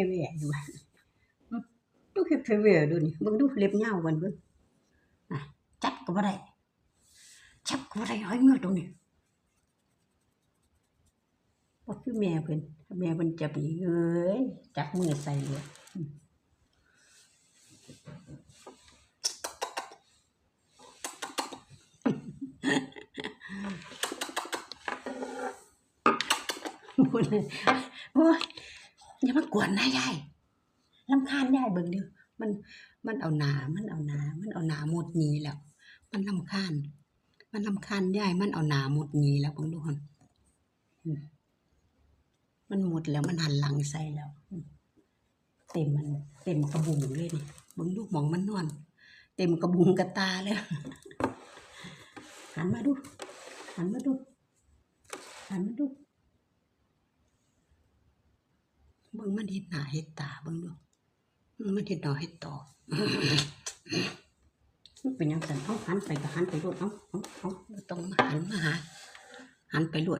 แว่อยู่ว่าดูเฮ็ดแว่ดูนี่เบิ่งดูเล็บยาวกันเบิ่งน่ะจับก็บ่ได้จับก็บ่ได้เอามือตรงนี้บ่คือแม่เพิ่นแม่เพิ่นจับนี่เอ้ยจับมือใส่เลยโอ้ยอย่ามากวนนะยายรำคาญยายเบิ่งดิมันเอาหน้ามุดหนีแล้วมันรำคาญยายมันเอาหน้ามุดหนีแล้วเบิ่งดูหั่นมันมุดแล้วมันหันหลังใส่แล้วเต็มกระบุงเลยนี่เบิ่งดูหม่องมันนอน เต็มกระบุงกระตาแล้วหันมาดูเบิ่งมันเฮ็ดหน้าเฮ็ดตาเบิ่งดูมันเฮ็ดหน้าเฮ็ดตามันเป็นหยังซั่นเอ้าหันไปก็หันไปโลดเอ้าบ่ต้องมาหันมาหาหันไปโลด